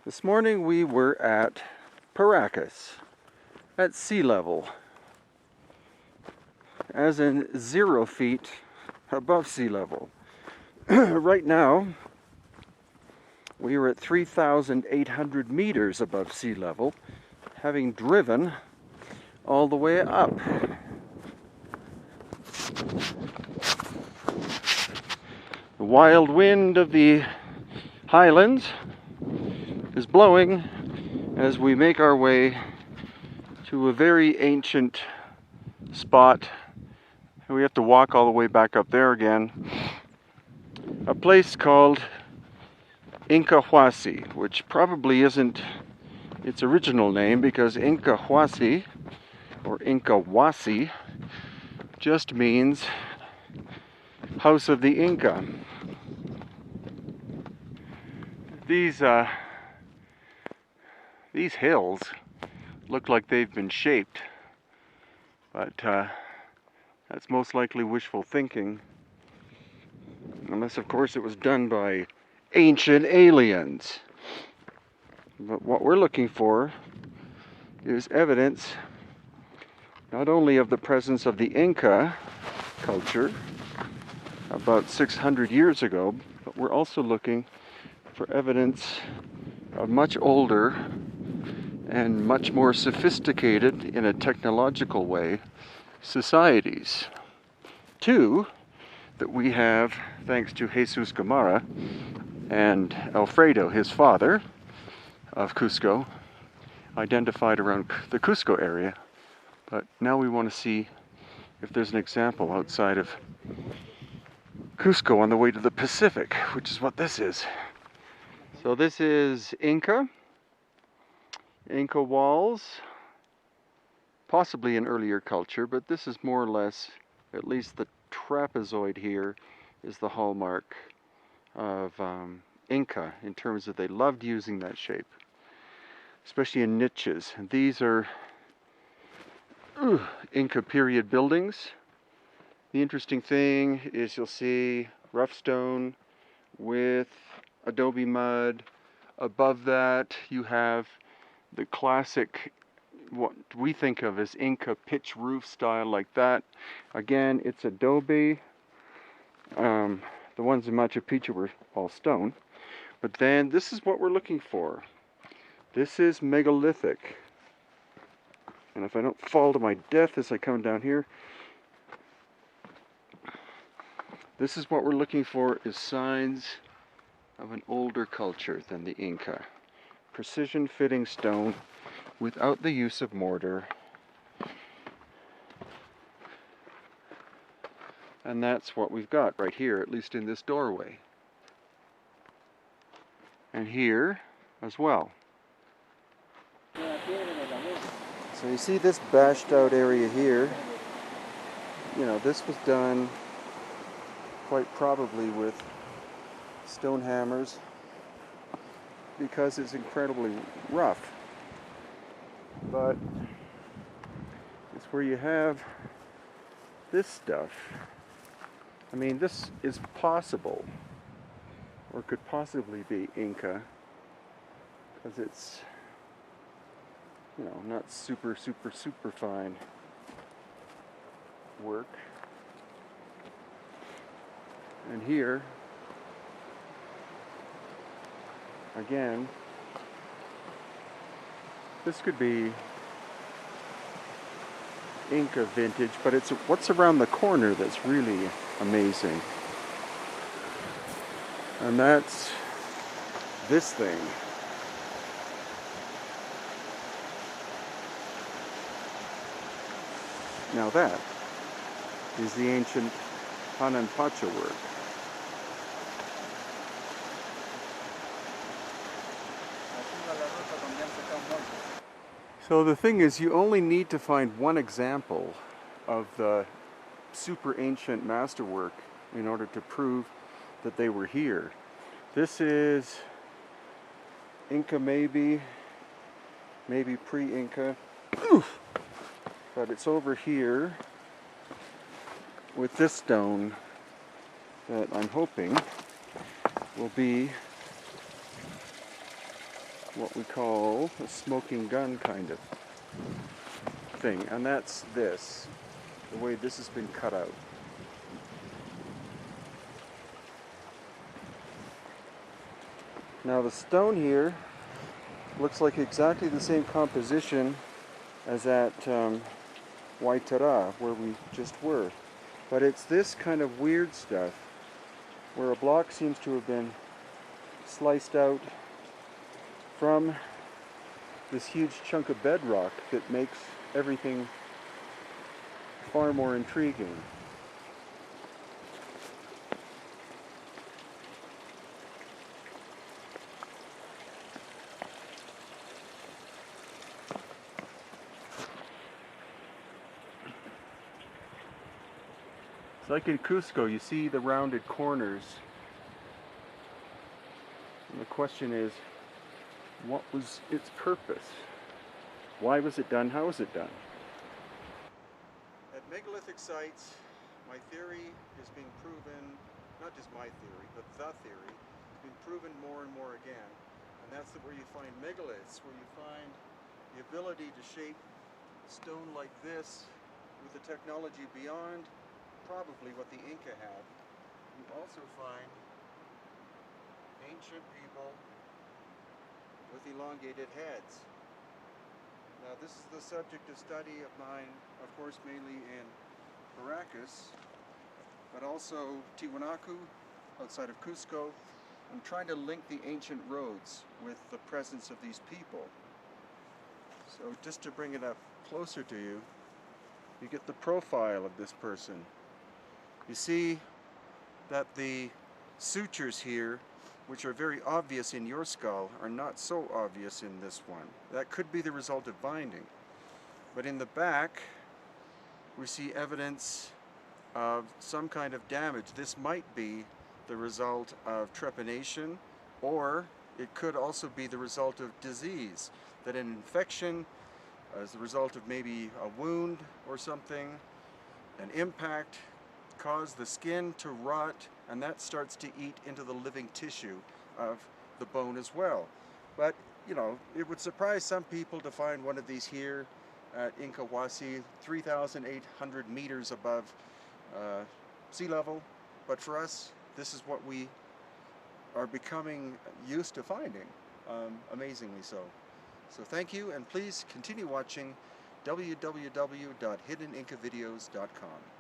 This morning we were at Paracas, at sea level, as in 0 feet above sea level. Right now, we are at 3,800 meters above sea level, having driven all the way up. The wild wind of the Highlands is blowing as we make our way to a very ancient spot. And we have to walk all the way back up there again. A place called Inca, which probably isn't its original name, because Inca or Inca just means house of the Inca. These hills look like they've been shaped, but that's most likely wishful thinking, unless of course it was done by ancient aliens. But what we're looking for is evidence not only of the presence of the Inca culture about 600 years ago, but we're also looking for evidence of much older and much more sophisticated, in a technological way, societies. Two, that we have, thanks to Jesus Gamarra and Alfredo, his father, of Cusco, identified around the Cusco area. But now we want to see if there's an example outside of Cusco on the way to the Pacific, which is what this is. So this is Inca walls, possibly an earlier culture, but this is more or less, at least the trapezoid here is the hallmark of Inca, in terms of they loved using that shape, especially in niches. And these are Inca period buildings. The interesting thing is you'll see rough stone with adobe mud. Above that you have the classic, what we think of as Inca pitch roof style, like that. Again, it's adobe. The ones in Machu Picchu were all stone. But then this is what we're looking for. This is megalithic. And if I don't fall to my death as I come down here, this is what we're looking for, is signs of an older culture than the Inca. Precision fitting stone without the use of mortar. And that's what we've got right here, at least in this doorway. And here as well. So you see this bashed out area here. You know, this was done quite probably with stone hammers, because it's incredibly rough. But it's where you have this stuff. I mean, this is possible, or could possibly be Inca, because it's, you know, not super fine work. And here, again, this could be Inca vintage, but it's what's around the corner that's really amazing. And that's this thing. Now that is the ancient Pacha work. So the thing is, you only need to find one example of the super ancient masterwork in order to prove that they were here. This is Inca, maybe pre-Inca. But it's over here with this stone that I'm hoping will be what we call a smoking gun kind of thing, and that's this, the way this has been cut out. Now the stone here looks like exactly the same composition as at Waitara, where we just were. But it's this kind of weird stuff, where a block seems to have been sliced out from this huge chunk of bedrock that makes everything far more intriguing. It's like in Cusco, you see the rounded corners. And the question is, what was its purpose? Why was it done? How was it done? At megalithic sites, my theory is being proven, not just my theory, but the theory, is being proven more and more again. And that's where you find megaliths, where you find the ability to shape stone like this with the technology beyond probably what the Inca had. You also find ancient people with elongated heads. Now this is the subject of study of mine, of course mainly in Paracas, but also Tiwanaku, outside of Cusco. I'm trying to link the ancient roads with the presence of these people. So just to bring it up closer to you, you get the profile of this person. You see that the sutures here, which are very obvious in your skull, are not so obvious in this one. That could be the result of binding. But in the back, we see evidence of some kind of damage. This might be the result of trepanation, or it could also be the result of disease, that an infection as a result of maybe a wound or something, an impact, caused the skin to rot, and that starts to eat into the living tissue of the bone as well. But, you know, it would surprise some people to find one of these here at Inca Huasi, 3,800 meters above sea level. But for us, this is what we are becoming used to finding, amazingly so. So thank you, and please continue watching www.hiddenincavavideos.com.